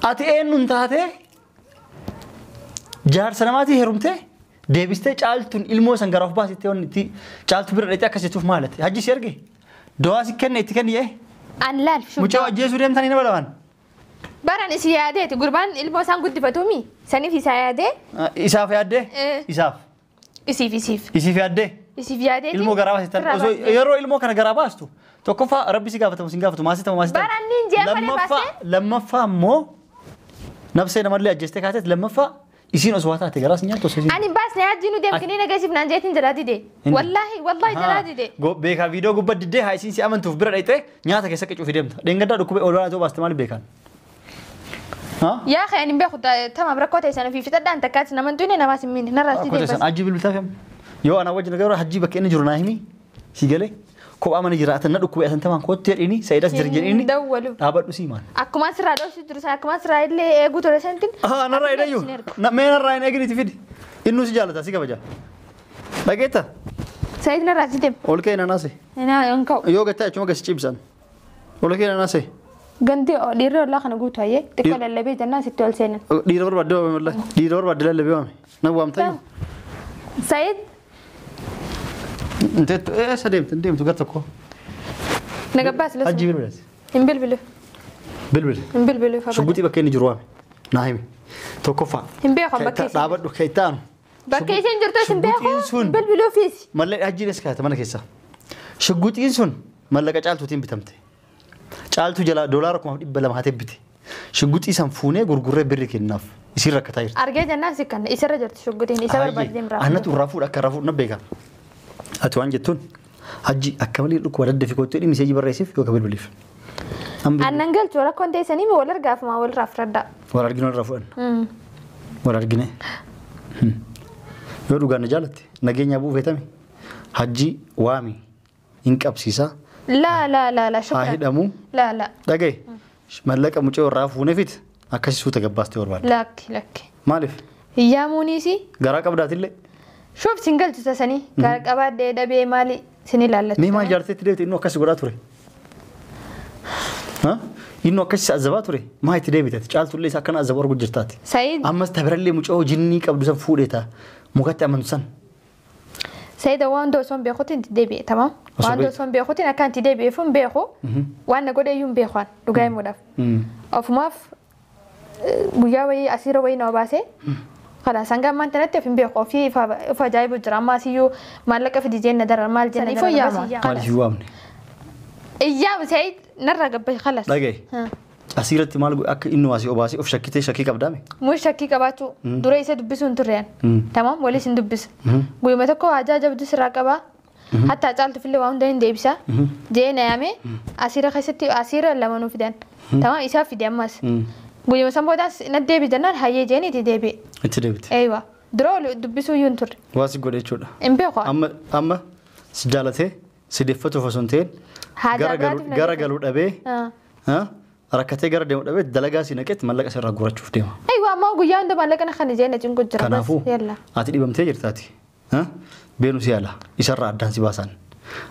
أتي إنه انتهته جار سنواتي هرمته ديبستي چالتون علمو سنگراف باس تيون تي چالتو بر ريتا كسيتوف مالتي حجي سيرغي دواسي كن يتكن يه ان لا شوف مچو اجيسو ديم تاني نبلوان بران سيادة قربان علمو سان قد فتومي سني في سيادة إساف ياده إساف إسيف ياده إسيف ياده علمو غراباس تن يرو علمو كان غراباستو توكفا ربي سيغافتو سيغافتو ماسيتا بران نينجا لما فامو نفسي نمر لي اجستي كاتت لما فا يسين أصواتها تجراس نيا توسيسين. أنا بس نهاجينو ديم كنينا جالس بنانجيتين جرادي دي. والله جرادي دي. جو بيكا فيديو جو بدي ده هاي سين سيامن توف برا إيته نيا تكسر كيشوف فيديو ده. دينغدا دكتور أولونا تو باستمال بيكان. ها؟ يا أخي أنا بياخد تمام بركوت إيش أنا في فتاة دان تكات نمن تويني نماس مين نراسي دي بس. أجيب البتاعهم. يو أنا وجه نجارو هجيب كأني جرناهمي. سيجله. كوب أمانة جرات النادو كوب أنت ما كوت تير إني سيداس جرجر إني. دولو. أبد مسيمان. أكو ما سرادو سيدرس أكو ما سراد لي أقول ترى سنتين. أنا رأي ده يو. مين رأي نيجي تفيد. إنه سجالة تاسي كبجا. بقيتها. سيدنا راسي دم. أولكين أنا سي. أنا أنكو. يو قتة cuma kasih chipsan. أولكين أنا سي. ganti diri Allah kan gue tuh ya, tekol lebih jangan situ alsenen. Diri orang berdua memang, diri orang berdua lebih kami. Nak buam tadi. Said. Ente sedem tu kata ko. Nak apa sih? Haji bil. Imbil bilu. Bil bilu. Sebuti pakai ni juruam. Nahim. Tokofa. Imbil kau pakai. Dapat duk kaitan. Pakai sen jurta imbil kau. Bil bilu fis. Malah haji ni sekarang mana kisah. Sebuti insun. Malah kacal tu tim bitamte. Caaltu jala dollar kuma dibba lama hatee biti. Shugguxii san fuunee gurgurree birri kennaaf. Isin rakkataa jirti. Argee jennaan si kan isarra jirti shugguxiin isa barbaadee muraasa. Annatu rafuudha na beeka. Ati waan jettuun hajji akka malee dhukkuba dadda fi koottoo dhimmi seejii barreessiif yoo kabilbiliif. Annan galchuu rakkoon teessanii wal argaafuma wal raafradda. Wal arginu wal raafuudhaan. Wal argine. Yoo dhugaan na jaalatte nageenya buufeetame hajji waami hin qabsiisaa. لا شكرا هاهدمو لا دقي ملك مجو رافو نفيت أكاسي سوتا جباستي وربان لك مالف يا مونيسي غراك أبدات اللي شوف سنجل تساسني غراك أبد دبي مالي سني لالت مي ما جارتي تريد إنه أكاسي غراتوري ها إنه أكاسي أزباتوري ما هي تريد بيتات شالتو اللي ساكن أزبار قدرتاتي سعيد أما استبر اللي مجو جنني قبل سن فوديتا مقطع من سن سيدا واندو سون بيخوتين تدبي تمام واندو سون بيخوتين أكان تدبي فم بيخو وانا قد يوم بيخوان لقاي مدف أو فماف بيجاوي أسيرة وين أباسه خلاص أنجا ما أنت فم بيخو في فجايب الدراما سيو مالك في ديجين ندر مال جن يفو ياما مال يوامني إيام سعيد نرجع بس خلاص لقي أسيرة مال أك إنه أسي أباسي أف شكي قبضامي مش شكي قباتو دوري يسد بسون تريان تمام ولا سند بس قوي ما تكو عجاجة بدس راكبا حتى أجعل في اللي وان دين ديبسا جينا يامي أسيرة خيستي أسيرة لما نفيدان تمام إسا في ديماس قوي ما سنبوداس ندبي جنان هاي جيني تدبي تدبي أيوة درو دبسو ينتر واسي قولي شودا إمبيخو أما سجالته سيدفتو فسنتين غرقلو أبي ها ركعتي قرر ديم أبد دلقة سينكت ملك أسر رجورة شوف ديم أيوة ما قوي عند ملك أنا خلني جينا تنقول جرب بس يلا أتدي بمتجر تاتي ها بينو سيالا يسرع الدهن سباسان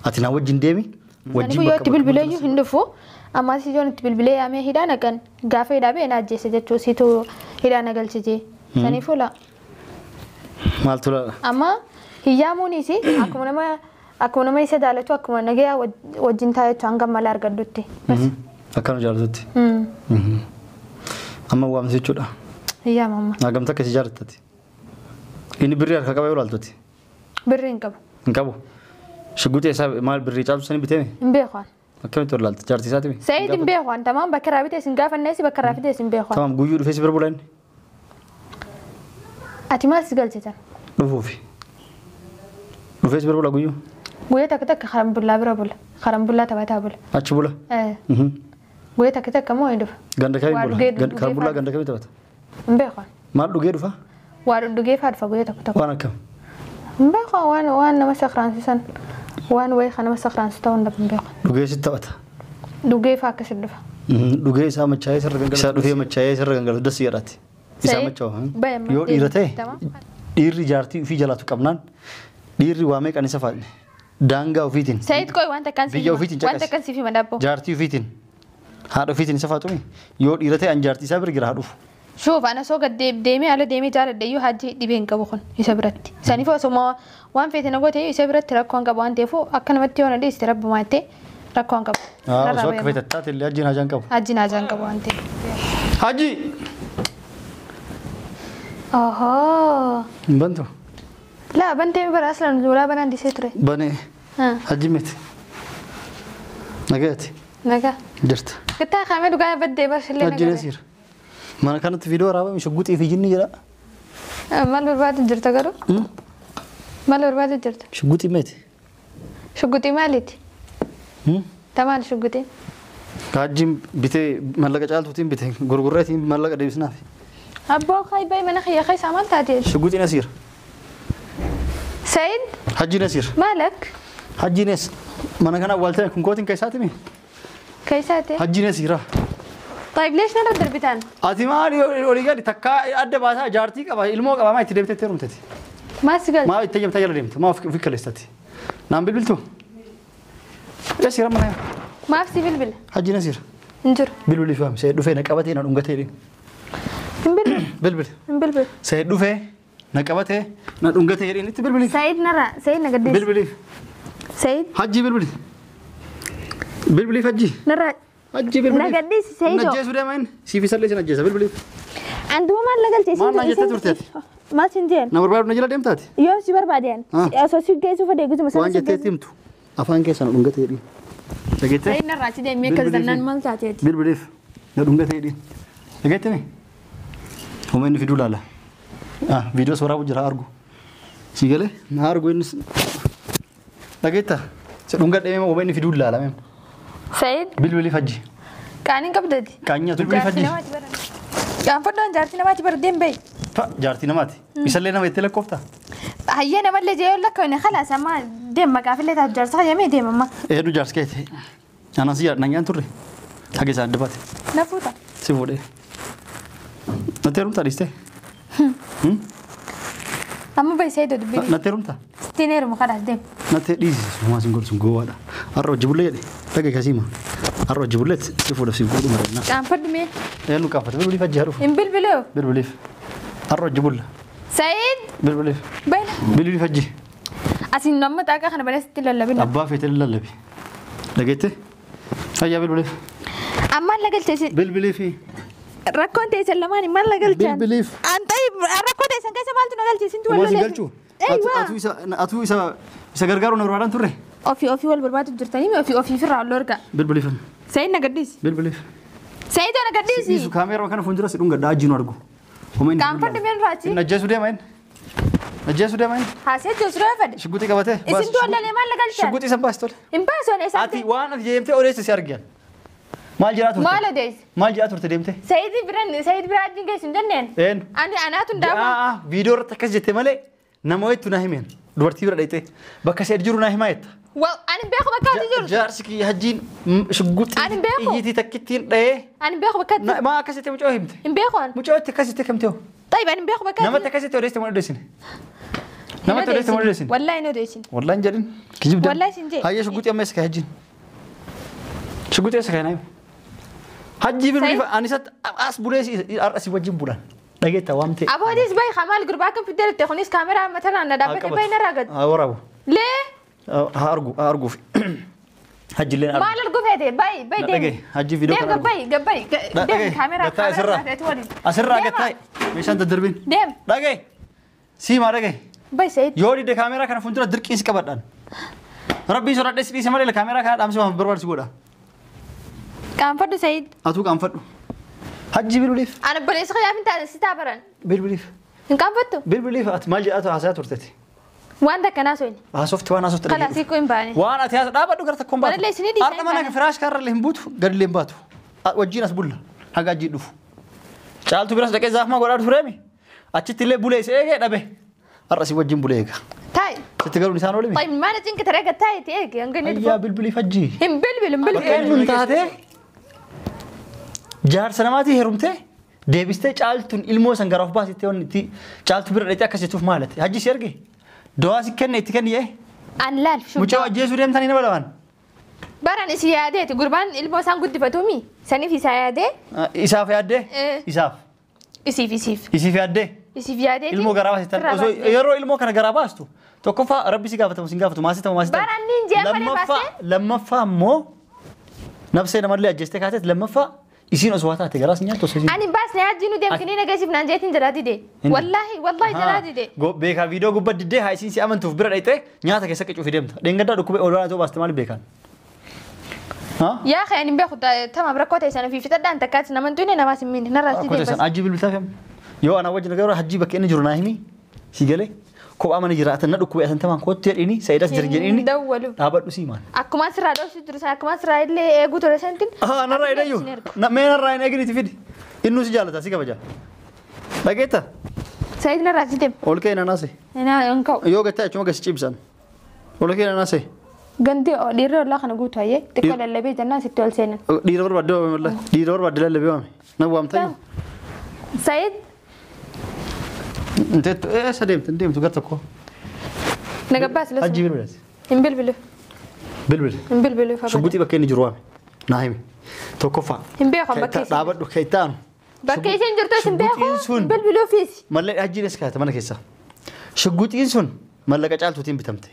أتنا وجين ديمي وجين بكرة تبل بلاي هندفو أما سيجون تبل بلاي أمي هيدانا كان قافي دابي ناجي سجتو سيتو هيدانا قال سجي سني فولا مالتولا أما هي مونيسي أكون ما يسدالتو أكون نجيا وجين تاي تانغ مالار قدوتي بس أكانو جالسوتي أما هو أمسي شودا يا ماما نعم تك سجارتتي إني بريار كاكا بيولالتوتي برين كابو إنكابو شقوتي حساب مال بري تعرف سني بتمي إمبيخوان أكمل تورلالت جارتي ساتمي سعيد إمبيخوان تمام بكرة بيتي سنقاف الناس بكرة بيتي سنبيخوان تمام جوجو فيس بربولين أتماس سجلتي رفوفي رفيس بربولا جوجو gue tak ketek karam bulla berabul karam bulla tabata bul acu bulla gue tak ketek kamu hidup ganda kami bulla karam bulla ganda kami tabata mbekon mal duge dufa waru duge fad fa gue tak ketek wana kam mbekon wan nama sakran sisan wan way khana masakran stawan dab mbekon duge sit tabata duge fa ka sidfa duge sa machay sar gangal sa duge machay sar gangal das yarati isa machaw yo dirate dirri jarti fi jalatu qabnan dirri wame kanisa faadne danga ufitin سعيد كوي وانت كان سيفي وانت كان سيفي مدابو جارتي ufitin هذا فيتني سفاتومي يود إيرتي أنجارتي سابر جرا شوف أنا سوق ديمي على ديمي جار ديو هادي ديبين كابوخن يسبرت ساني فو سما وان فيتنا قوتي يسبرت ركوان كابوان تيفو أكن متيونا دي استرب ماتي ركوان كاب سوق فيت التات اللي أجين هجان كابو أجين هجان كابوان تي حاجي بنتو لا بنتي مبر أصلا ولا بنان دي ستري بني حاجي مت نجاتي نجا جرت كتا خامد وقاعد بدي بس اللي حاجي نسير ما أنا كانت فيديو رابع مش قوتي في جني جرا مال برباد جرت قالوا مال برباد جرت شو قوتي مات شو قوتي مالتي تمام شو قوتي كاجيم بيتي مالك جالت وتيم بيتي غرغرتي مالك ديس نافي أبو خاي باي من أخي يا خي سامال تاتي شو قوتي نسير سيد حجي نسير مالك حجي نس ما أنا كان أولتين كم قوتين كيساتي مي كيساتي حجي نسيرة طيب ليش نرد البيتان أتي ما لي أوليجاري تكا أدى باسا جارتي كبا إلمو كبا ما يتدبت تيرم تتي ما سجل ما يتجم تجلا ديمت ما في كلستي نام بلبلتو نسيرة ما ما في بلبل حجي نسير انجر بلبل فهم سيد دفع نكبتي نادونغتي دي بلبل بلبل سيد دفع نكبتي نادونغتي دي نت بلبل سيد نرى سيد نقدس بلبل سيد حجي بلبل حجي نرى حجي بلبل نقدس سيد نجس وده مين سيفي سلسلة نجس بلبل عنده ما لقلت ما نجت تورتي ما سنجين نمبر باب نجلا ديم تاتي يو سيبر بعدين أساسي جايزو فدي جزء مثلا وان جت تيمتو أفان كيس نادونغتي دي لقيت سيد نرى تدي ميكل زنان مال تاتي بلبل نادونغتي دي لقيت مي هم إن فيديو لالا فيديو سورة وجرا أرجو سيجله أرجو إنس لقيتها سألونك ده هم إن فيديو لالا مم سيد بلبل فجي كانين قبضتي كانيا بلبل فجي كان فدان جارتي نماتي بردين بي جارتي نماتي مثلنا ما يتلك كفته هيا نمال اللي جاي لك وين خلاص ما دم ما قافل لي تجار صح يمي دم ما إيه دو جارس كيته أنا سيار نعيان توري حاجة سعد بات نفوتا سيفودي نتيرم تاريسته أما بي سيدو دبي نتيرم تا ستينير مخلاص دم نتيريز ما سنقول سنقول هذا أروح جبلة دي تاجي كاسيما أروح جبلة سيفودا سيفودو مرنا كان فرد مين إيه لو كافة بلبل فجي هروف إن بلبلو بلبل أروح جبلة سيد بلبل بين بلبل فجي أسين نمت أكا خنا بلاس تلا لبنا أبا في تلا لبي لقيته هيا بلبل أما لا قلت سي بلبل في ركون تيسلماني ما لا قلت بلبل أنت طيب ركون تيسن كيس مالتو نقلت سنتو ما ولا سيقلتو أتو إسا غرغارو نورادان توري أوفي والبرباد جرتني أوفي فرع اللوركا بلبل فن سيد نقديس بلبل سيد أنا قديس إيش كاميرا وكان فندرة سيدون قد أجينو أرجو هم كان فرد مين راتي نجاسو ده مين نجاسو ده مين حاسيت جسر فد شقوتي كبته إسم تو ولا ما لا قلت شقوتي سباستول إمباسون إسم أتي وانا في جيمتي أوريس سيارجيان مال جرات ما لا ديس مال جرات ورت ديمتي سيد براد جنكيس جنن إن أنا تندام فيديو رتكز جت ماله نموت تناهمين دورتي براديته بكسر جرو ناهمايت أنا بياخو بكات جرو جارسكي هجين شقوتي أنا بياخو يجي تكتين ده أنا بياخو بكات ما كسيت مجوهمتي إمبياخون مجوهت كسيت كم تيو طيب أنا بياخو بكات نما تكسيت أوريس تمر دسين نما توريس تمر دسين والله إنه ديسين والله إنجرين كذب ده والله سنجي هاي شقوتي أمسك هجين شقوتي أمسك هنايم هجي بالبليف أنا سات أسبوليس أرأسي وجيم بولان لقيت توامتي أبو هديس باي خمال قرباكم في الدير تخونيس كاميرا مثلا أنا دابت باي نراقد ورابو ليه هارجو في هجي لين ما للقف هدي باي ديم هجي فيديو ديم قبي ديم كاميرا أسرع قتاي مش أنت تدربين ديم لقي سيما لقي باي سيد يوري ده كاميرا كان فندرة درك إنس كبردان ربي سرعة دس بيس مالي الكاميرا كان أمس ما بربار سيقولا كان فدو سيد أتوقع كان فدو هجي بالبليف أنا بليس خياف أنت ستابرن بالبليف إن كان فدو بالبليف أتمال جاءت حسات ورتتي وأنت كناس وين شفت وانا شفت خلاص يكون باني وانا تياس لا بدو قرت كومبا وانا ليش ندي أنا ما أنا فراش كار اللي همبوت قال لي همباتو وجينا سبولا حاجة جدوف شالتو براس دكان زحمة قرار فريمي أشتي اللي بوليس إيه كده به الرأس وجين بوليك تاي تتقالوا نسان ولا مين طيب ما نتيجة ترى تاي تيجي ينقل يا بلبلي فجي هم بلبل من تاته جار سلاماتي هرمته ديبستي شالتون إلمو سنجراف باسي تيون تي شالتو برد كسيتوف مالتي هجي سيرجي دواسي كن يتكن يه أنا لا شوف مجا جيسو ديم ثاني نبلوان Baran isi yaadee gurbaan ilmoo isaan guddifatumi saniif isa yaadee isaaf yaaddee isaaf isiif yaaddee isiif yaadee ilmoo garaa baasitan osoo yeroo ilmoo kana garaa baastu tokkoffaa rabbi si gaafatamu sin gaafatu maasita baran nin jeefanii baastee lammaffaa immoo nafsee namallee ajjeestee kaateet lammaffaa isiin osoo taate garaas nyaattu osoo isiin ani baasne hajjiinu deemtanii nageessiif naan jeetiin jiraati de wallahi jiraati de beekaa viidiyoo gubbaa diddee haa isiin si amantuuf bira dhayxee nyaata keessa qacuufi deemta dheengaddaa dhukkubee olaanaa ta'uu baaste maaliif beekan يا أخي أنا بأخذ تمام ركوتة سنة في فتاة أنت كاتس نمن توني نماس مين نرى ركوتة سنة أجيب البتاعهم يو أنا وجه نجارة هجيب كأني جرناهمي سيجلي كوب أماني جرات النادو كوب أنت تمام كوتير إني سيدك جرجين إني دولو أبد مسيمان أكو ما سرّا دوش تدرس أكو ما سرّا إللي أقول ترى سنتين أنا رأي ده يو ما أنا رأي نيجي تفيد إنه سجالة تاسي كبجا لقيتها سيدنا راجدم أولك أنا ناسي أنا أنكو يو قتها شو ما قصدي بسان أولك أنا ناسي ganti dhiirri Allah kana guutu hayyee xiqqoo lallabee jennaan sitti ol seenan. Dhiira barbaadde waame wallahi dhiira barbaadde lallabee waame na waamtayu. Sayid. Nteetu sadeemtu gar tokko. Nagabbaas lasu. Hajji bilbilas. Hin bilbilu. Bilbil. Hin bilbilu fa'a. Shubutii bakka inni jiru waame naa himi tokkoffaa. Hin beeku bakka isaa. Dhaabadhu keettaanu. Bakka isiin jirtu hin beeku bilbiluu fiisi. Mallee hajjiin as kaayata mana keessa. Shubutiin sun mallaqa caaltuutiin bitamte.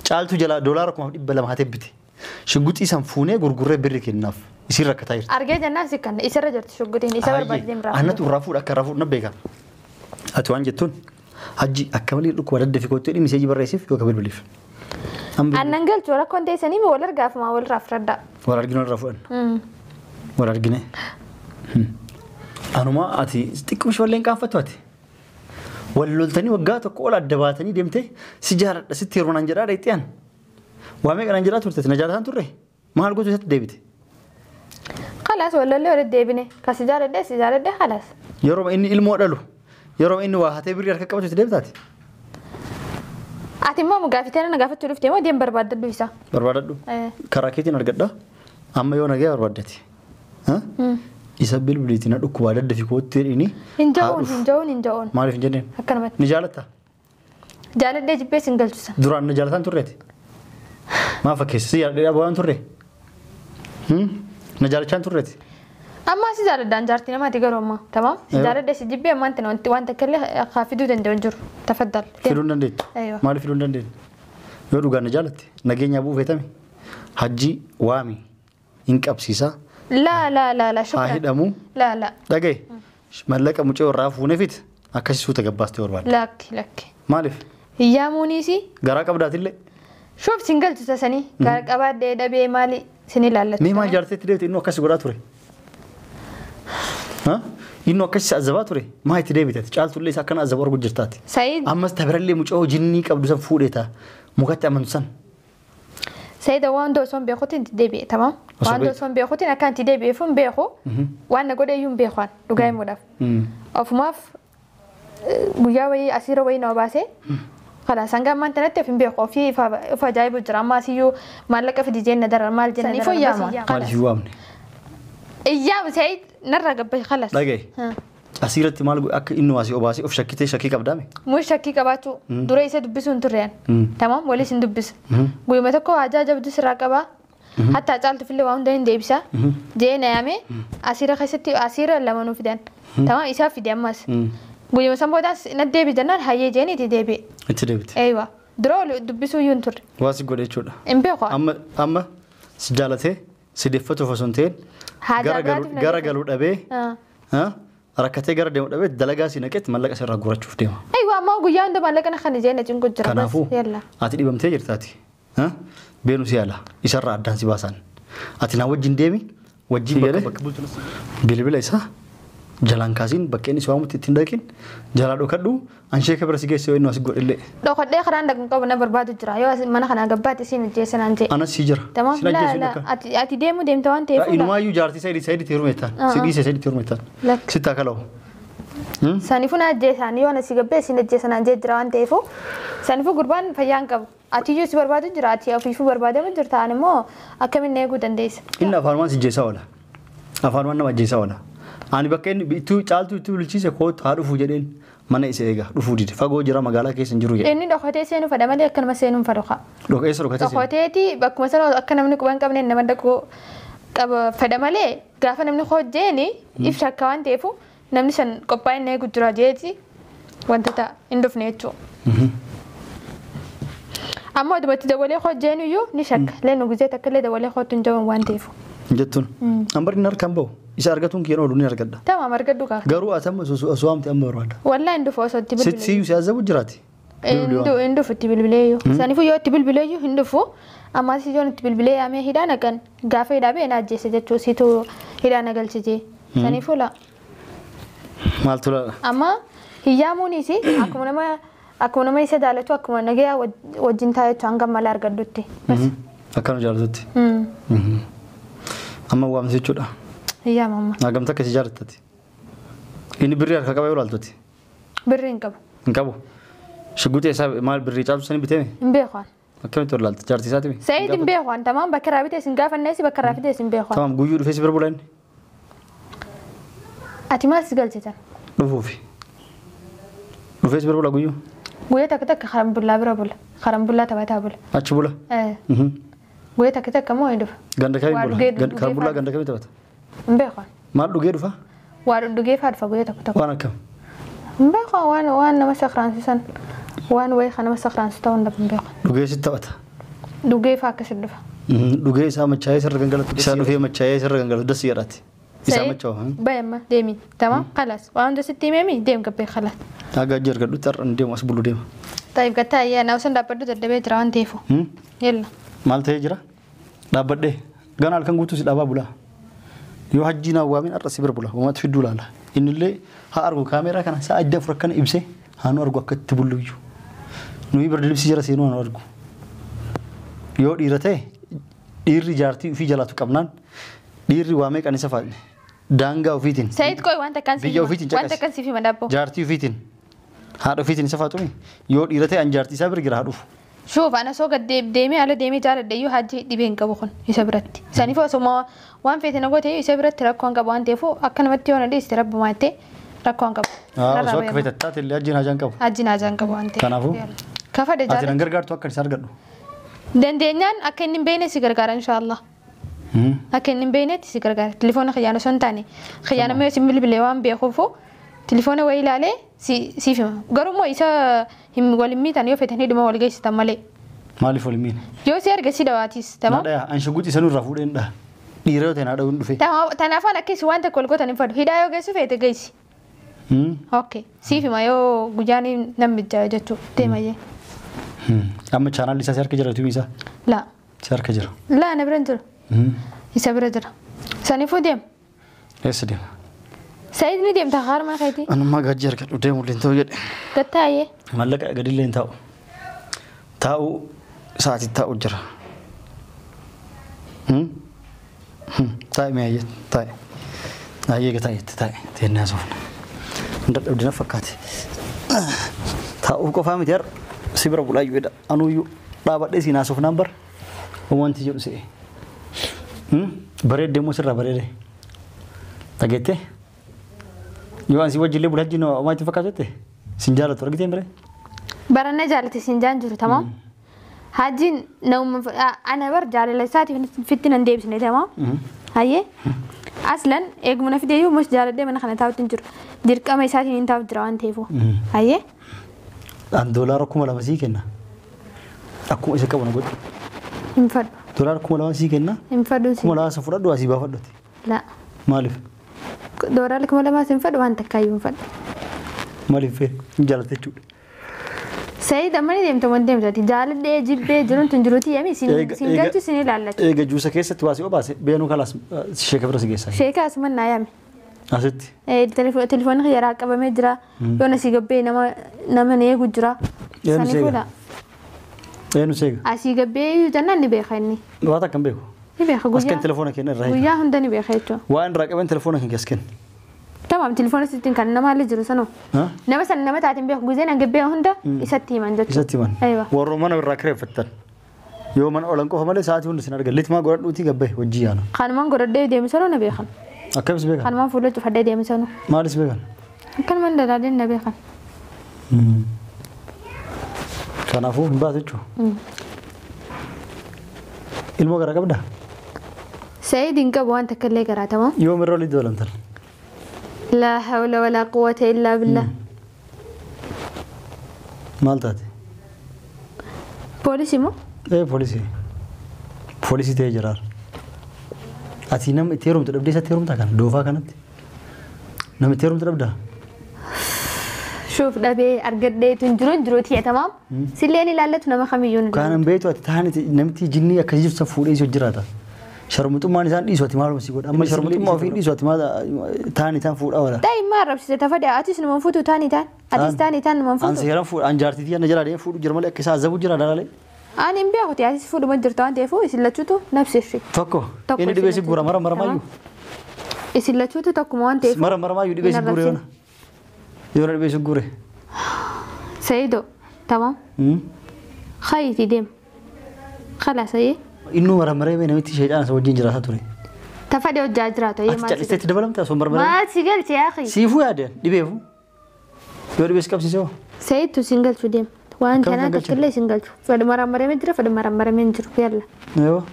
Caaltu jala doolaara 200 haatee bite. Shuguxii san fuunee gurgurree birri kennaaf. Isin rakkataa jirti. Argee jennaan si kan isarra jirti shuguxiin isa barbaadee hin raafu. Annatu raafuudha akka raafuudha beeka. Ati waan jettuun hajji akka malee dhukkuba dadda fi koottee dhimmi seejii barreessiif yookaan bilbiliif. Annan galchu rakkoon teessanii wal argaaf maa wal raafradda. Wal arginu wal raafuudhaan. Wal argine. Anuma ati xiqqoo shawallee hin qaanfattu ati. واللولتني وقعت كل الدباتني دمته سجارة ستير من أنجرا ريتيان وامي كان أنجرا تورت نجارة توري ما هالقول تسات ديبت خلاص ولا اللي ورد ديبني كسجارة ده خلاص يروم إني المودلو يروم إني واحد يبرر كم تسات ديبتاتي أتيما مقافتين أنا قافت تلوف تيما ديم برباد دويسا برباد دو كراكيتي نرجع أما يوم نجا بربادتي ها يسبب بليتنا ركوبات ده في كوتير إني هنجون ما أعرف جنين أكرمت نجالتها جالت ده جبه سنجل جسا دران نجالتان توريتي ما فكيس سيار ده أبوان توري نجالتان توريتي أما سيجارة دان جارتنا ما تقدر ما تمام سيجارة ده سجبه ما أنت وانت كله خافدو دندونجر تفضل فيلون دنديت أيوة ما فيلون دنديت يورو غان نجالتي نجيني أبو فيتامي حجي وامي إنك أبسيسا لا شكرا هاهدمو لا دقي مالك مجو رافو نفيت أكاسي سوتا قباستي ورباد لك مالف يا مونيسي غراك أبدات اللي شوف سنجل تساسني غراك أباد ده بي مالي سني لالت مي ما جارتي تريد إنه أكاسي قراتوري ها إنه أكاسي أزباتوري ما هي تريد بيتات قالت لي ساكن أزبار قجرتاتي سعيد أما استبر لي مجو جنني قبل سن فوديتا مقطع من سن سيدا وان دوسون بيخوتين تدبي تمام وان دوسون بيخوتين أكان تدبي فم بيخو وان نقول يوم بيخوان لقاي مدف أو ماف بيجاوي أسيرو وين أباسه خلاص أنجا ما أنت نتفهم بيخو في فجايب الدراما سيو مالك في ديجين ندر مال جنة نفو ياما مال يوامني إيام سعيد نرجع خلاص لقي أسيرة مال أك إنه أسي أباسي أف شكيته شكي قبضامي مش شكي قباتو دوري يسد بسون تريان تمام ولا سند بس قوي ما تكو عجاجة بدس راكبا حتى أجعلت في اللي وان دين ديبسا جينا يامي أسيرة خيستي أسيرة لما نفدان تمام إسا في ديماس قوي ما سامبو داس ندبي دنان هاي جيني تدبي تدبي أيوة درو دبسو ينتر واسي قولي شودا إمبيخو أما سجالته سيدفتو فسنتين غرا غلود أبي ها ركعتي غير ديم دبي دلقا سينكت ملك أسر راغورة شوف ديم أيوة ما قويان ده ملك أنا خني زينة جنكو جرا بس يلا أتدي بمتجر تاتي ها بينو سيالا يسرع الدان سباسان أتنا وجين ديمي وجين بك بيل إسا jalan kasin bakkeen iswaamu ittiin dakin jala dhokadhu anshee kabra sigeessoo inni as godhille dhokadhee karaan dagun qabu na barbaadu jira yoo mana kana gabbaatti siin jeesan anje ana si jira tamam la ati deemu deemta waan ta'eef inumaayyu jaartii saydi tirumetan sidii saydi tirumetan sitta kalaw sanifu na jeesan yoo na si gabbee siin jeesan anje jira waan ta'eef sanifu gurbaan fayyaan qabu ati yoo si barbaadu jira ati afiifu barbaadamu jirta animo akkamin eeguu dandeessa inni afaanumaan si jeesa wala afaanumaan nama jeesa wala ani bakkeen bituu caaltu bituu bilchiise kootu haadhu fuudheen mana isa eega dhufuu dide fagoo jira magaalaa keessa hin jiru jedhe. Inni dhokatee seenuu fada malee akkanuma seenuun fadoqa. Dhokeessa dhokatee seenu. Dhokateeti bakkuma sana akka namni quban qabne nama dhaqoo qaba fada malee gaafa namni hojjeeni if shakka waan ta'eefu namni san qophaa'ee inni eegu jira jeeti wantoota hin dhufne jechuudha. Amma dubatti dabalee hojjeenu iyyuu ni shakka leennu gizee takka illee dabalee hojjetu hin jaban waan ta'eefu. Jettuun. Ambarri inni harkaan bahu isa argatuun kiyyan oolu ni argadda. Tamam argaddu kaa. Garuu atamma osoo amma barbaada. Wallaa hin dhufu osoo itti bilbilee. Siyyuu si azabu jiraati. Hin dhufu itti bilbilee iyyuu. Saniifuu yoo itti bilbilee iyyuu hin dhufu. Ammas ijoon itti bilbilee yaamee hidhaa naqan gaafa hidhaa bee na ajjeese jechuu siitu hidhaa na galchite. Saniifuu laa. Maaltu laa? Amma hiyyaamuunis akkuma nama isa jaalatu akkuma nagayaa wajjin taa'ee jechuun hanga mala argaddutti. Akkana jaalatutti. Amma waamsi jechuudha. Hiyyaa mamma. Nagamta akkasii jaalattati. Inni birrii harka qabee olaaltutti. Birrii hin qabu. Hin qabu. Shugguutee isaa maal birrii caaltu sanii bitee? Hin beekan. Akkamitti olaaltu jaartii isaati? Sayid hin beekan tamam bakka irraa bitee sin gaafanneesi bakka irraa fitee sin beekan. Tamam guyyuu dhufee si bira bulan. Ati maal si galchitan? Dhufuufi. Dhufee si bira bula guyyuu? Guyyaa takka karambullaa bira bula. Karambullaa taphataa bula. Achi bula? Guyyaa takka moo hin dhufa? Ganda kamiin bula? Karambullaa ganda kamiin taphata? Hin beekan. Maal dhugee dhufa? Waa dhugee faa dhufa guyyaa takka. Waan akkam? Hin beekan waan nama sakraansisan waan wayii kan nama sakraansu ta'uu hin beekan. Dhugee si taphata? Dhugee faa akkasii dhufa. Dhugee isaa machaa'ee sirra gangalatu. Isaa dhufee machaa'ee sirra gangalatu dassi jedhaati. Isaa machaa'u. Bayamma deemi. Tamam khalas waan hunda sitti himeemi deem gabbee khalas. Dhagaa jirgadhu tarraan deemu as bulu deema. Taa'ib gattaa ayyaa naa osoo dhaabbadhu dadhabee jira waan ta'eefu. Yalla. Maal ta'ee jira? Dhaabbadhee gana halkan guutuu si dhaabaa bulaa. Yoo hajjiin awwaamin har'a si bira bula. Uummata fidduu laala. Innillee haa argu kaameeraa kana sa'a adda afur akkana ibsee haa nu argu akka itti bulluyyuu. Nuyi birda libsi jira seenuu haa argu. Yoo dhiira ta'e dhiirri jaartii ofii jalaatu qabnaan dhiirri waamee qanisa faadhe. Daangaa ofiitiin. Sayid qoy wanta kan biyya ofiitiin wanta kan siif hima dabbo. Jaartii ofiitiin. Haadha ofiitiin isa faatumi. Yoo dhiira ta'e an jaartii isaa bira gira haa dhufu. Shoof ana soo gad deemee ala deemee jaaladha iyyuu hajji dhibeen qabu kun isa biratti. Saniif osuma waan feete na goote isa biratti rakkoon qabu waan ta'eef akka namatti yoo na dhiiste rabbi maattee rakkoon qabu. Osoo akka feete taate illee hajjiin hajaan qabu. Hajjiin hajaan qabu waan ta'eef. Kanaafuu. Kafa de jaalladha. Ati nan gargaartu akka isa argadhu. Dandeenyaan akka inni hin beekne si gargaara inshaallah. Akka inni hin beeknetti si gargaara. Telefoona xiyyaana osoo hin taane xiyyaana mee si bilbilee waan beekuufu telefoona wayii ilaalee siif hima. Garuu immoo isa waliin miitan yoo feetan hidhuma wal geessitan malee. Maaliif waliin miina? Yoo si arge si dhawaatis tamam. Naadhaa an shugguutii sanuu irraa fuudheen dha. Dhiira yoo ta'e naadhaa hin dhufe. Tanaafaan akkasii waan tokko ol gootan hin fadhu. Hidhaa yoo geessu feete geessi. Okay. Siif hima yoo guyyaan namni ja'a jechuudha. Deemayyee. Amma chaanaalli isaa si harka jira tuumi isaa? Laa. Si harka jira? Laa na bira hin jiru. Isa bira jira. Saniifuu deema. Eessa deema? Sayid ni deemta harma keetii. Anummaa gaajjii argadhu deemu illee ta'u jedhe. Gattaayyee. Mallaqa gadi illee taa'u. Taa'u sa'aatii taa'u jira. Taa'e mee ayyee taa'e. Ayyee gataa jette taa'e. Teennaa soofna. Dadhabdi na fakkaate. Taa'uu qofaa miti har'a si bira bulaa iyyuu anuyyuu dhaabadhee si naasofnaan bara. Wanti jedhu si'e. Bareeddee immoo sirraa bareedee. Dhageettee? Yoo ansi wajjillee bulaa jiru homaa itti fakkaatette sin jaalatu argiteen bire. Baranna jaalate sin jaan jiru tamam. Hajjiin nama ana bar jaalala isaatiif fitti nan deebisne tamam. Hayyee. Aslan eegumna fidee yoo mus jaaladee mana kana taa'utti hin jiru. Dirqama isaatiin hin taa'u jira waan ta'eef. Hayyee. An doolaara 2,000 sii kenna. Akkuma isa qabu na godhu. Hin fadhu. Doolaara 2,000 sii kenna. Hin fadhu. 2,000 fudhadhu asii baafadhuti. Laa. Maaliif? Doolaara 2,000 hin fadhu waan takkaayyuu hin fadhu. Maaliif hin jaalatte jechuudha. Sayid ammani deemta waan deemtati jaaladhee jibbee jiruun tun jiruuti yemi sin galchu sin ilaallatu. Eega juusa keessatti waasii obaase beenuu kalaas sheeka bira si geessaa. Sheeka asuma naa yaame. Asitti. Telefoonni xiyyaraa qabamee jira. Yoo na si gabbee nama na eegu jira. Sani fuula. Eenu seega. Asii gabbee jannaan ni beeka inni. Waan akkam beeku. Ni beeka guyyaa. Askan telefoona keenya irraa. Guyyaa hunda ni beeka jechuudha. Waan irraa qaban telefoona keenya askan. Tamam telefoona sittiin kan nama haalli jiru sanoo. Nama san nama taatiin beeku guyyaan gabbee hunda isatti himan jechuudha. Isatti himan. Warroo mana irraa kireeffattan. Yoo mana olan qofa malee sa'aatii hunda sin argan. Litmaa godhadhuutii gabbee hojii yaana. Kanumaan godhadhee deemisanoo na beekan. Akkamis beekan? Kanumaan fuula cufadhee deemisanoo. Maalis beekan? Akkanumaan dalaadeen na beekan. Kanaafuu hin baatu jechuudha. Ilmoo garaa qabdaa? Sa'iidin qabu waan takka illee garaatama. Yoom irra olii doolamtan? لا حول ولا قوة إلا بالله. مال تاتي؟ بوليسي مو؟ إيه بوليسي. بوليسي تيجرار. أتي نام تيروم تربدي ستيروم تاكن دوفا كانت. نام تيروم تربدا. شوف دبي أرجع ده تنجرون جروتي تمام؟ سليني لالت نما خميجون. كان بيتو أتتهاني نمتي جني أكجيب سفوري سجراتا. شرمتو ما نزان إيش وقت ما لهم سيقول أما شرمتو ما في إيش وقت ما تاني تان فور أولا داي ما رب ستفادى أتيس نمفوتو تاني تان أتيس تاني تان نمفوتو أنا سيران فور أنا جارتي دي أنا جرالين فور جرمالي كيسا زبون جرا دالي أنا إمبيا أختي أتيس فور ما جرتو أنت فور يسلتشوتو نفس الشيء فكو إني دي بيسي بورا مرة مايو يسلتشوتو تكمو أنت فور مرة مايو دي بيسي بورا يونا يونا دي بيسي بورا سيدو تمام خايتي ديم خلاص أيه إنه مرة بينه متي شيء أنا سوى جنجرا ساتوري تفادي وجاجراته يا ما أنت تدبلهم تاسو مرة ما سيجلت يا أخي سيفو هذا دي بيفو يوري بيس كاب سيسو سيد تو سينجل شو ديم وأنت أنا تكلي سينجل شو فد مرة مدري فد مرة منجر يلا أيوه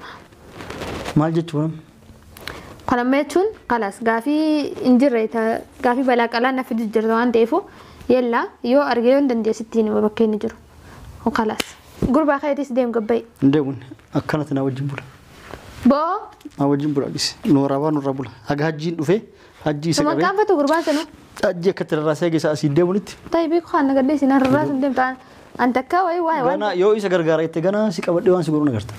ما جتون قلما يتون خلاص قافي إنجريتا قافي بلا كلام نفيد جرتوان تيفو يلا يو أرجعون دندي 60 وبكين نجرو وخلاص قرب أخي تسديم قبي ندون أكلت أنا وجين بولا بو أوجين بولا بس نورا بولا هجا هجين وفي هجي ثم كم فتو قربان سنو هجي كتر راسي جس أسيد ديمونت طيب يكو خان قديش نهر الراس ندم تان أنت كاوي واي أنا يو إيش أقرقار يتجانا سيك أبدي وان سيقولون قرت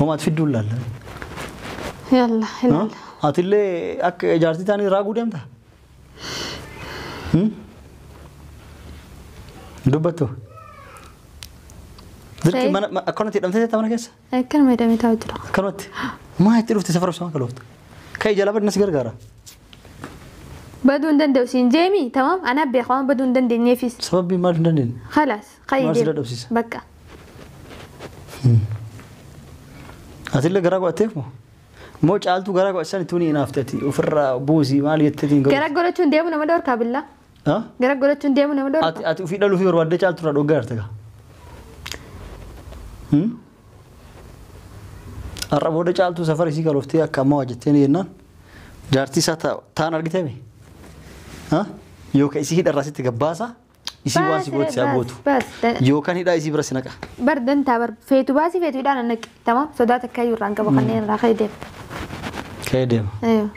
هم أتفيدوا لا يلا يلا أتيلي أك جارتي تاني راغو ديم تا دبتو ذلك ما أكون تيرم تيجي تامنا كيس كان ما يدمي تاوجرا كانت ما يتروف تسافر بسمان كلوت كاي جلابت ناس غرغرة بدون دندو سين تمام أنا بيخوان بدون دندن نيفيس سبب ما دندن خلاص قيدي بكا أتيلي غراغو أتيفو موج عالتو غراغو أسان توني نافتتي وفر بوزي مالي يتتين غراغو لتون ديمو نمدور كابلا غراغو لتون ديمو نمدور أتي في دلو في رواد عالتو رادو غارتك الربوده جالتو سفر سي كلوفتي اكما وجتني ينان جارتي ساتا تان ارغتيمي ها يو كايسي دراسي تغباسا يسي واسي بوت سابوتو يو كان هدا يسي برسنكا بردن تابر فيتو باسي فيتو دان نك تمام صداتك كايو رانكا بخنين راخيدم كايدم ايوه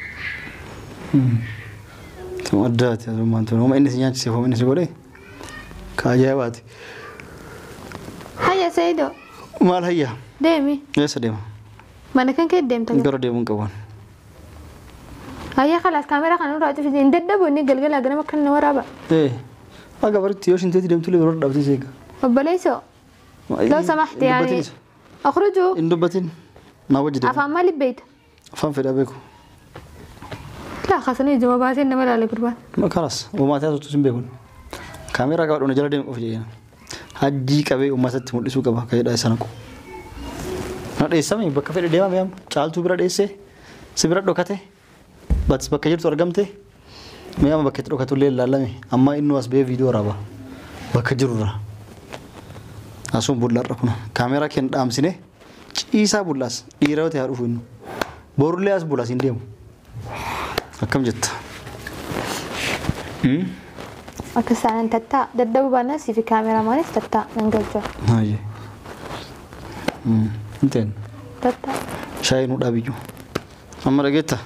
تودات يا زمان تو ما اني سيان سي فو من سيغولي كاجاوات هيا سيدو مال هيا ديمي يا سديم mana kan kayak dem tadi. Garo demun kawan. Ayah kalau kamera kan udah itu sih. Indah dah bunyi gel-gel lagi nama kan nawar apa? agak baru tios inti dem tuh lebih dapat sih. Boleh so. لو سمحت يعني أخرجوا. إندوبتين ناوي جديد. أفهم مالي بيت. أفهم في دابيكو. لا خاصني جواباتي إنما لا لقربان. ما خلاص وما تاسو تسمع بيكون. كاميرا كاو دون جلادين أوفيجينا. هجي كابي وما ستمر لسوق كبا كيدا إسانكو. Nada isami bakka fedhe deema meeyam caaltuu bira dheesse si bira dhokate bats bakka jirtu argamte meeyam bakka itti dhokatu illee ilaalame amma inni as bee viidiyoo raaba bakka jirurra asuun bullarra kun kaameeraa keen dhaamsine ciisaa bullaas dhiira yoo ta'e haa dhufu inni borullee as bullaas hin deemu akkam jetta. Akka saanan tattaa dadhabuu baannaan si fi kaameeraa maanis tattaa nan galcha. Inten. Tata. Saya nu dabiju. Amma dagetta.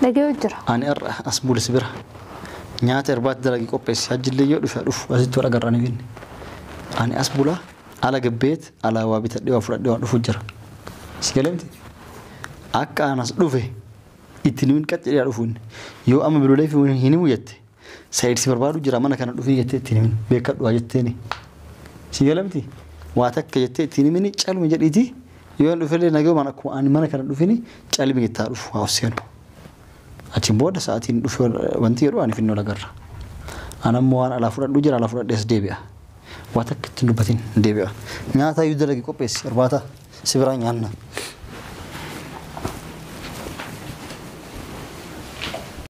Dagee ujjira. Ani arra asbul sibira. Nyaata irbaat dalagi qopheessi hajjillee yoo dhufa dhufu asitti wal agarranii finne. Ani asbula ala gabbeet ala waa bitadhee waa fudhadhee waan dhufu jira. Si galemti. Akka anas dhufe itti nimin qaccee dhufuun yoo amma bilolee fi hin himu jette. Sayid si barbaadu jira mana kana dhufee jette itti nimin beekadhu waa jetteeni. Si galemti. Waatakka jettee ittiin himini calmi jedhiiti yoo dhufelee nagee waan akkuma ani mana kana dhufini calmi itti dhufu hawaaseen achiin booda sa'aatiin dhufe wanti jedhu ani finnoo lagarra anammoo waan alaa fudhadhu jira alaa fudhadhees deebi'a waatakka ittiin dubbatiin deebi'a nyaata iyyuu dalagi qopheessi irbaata si biraa nyaanna.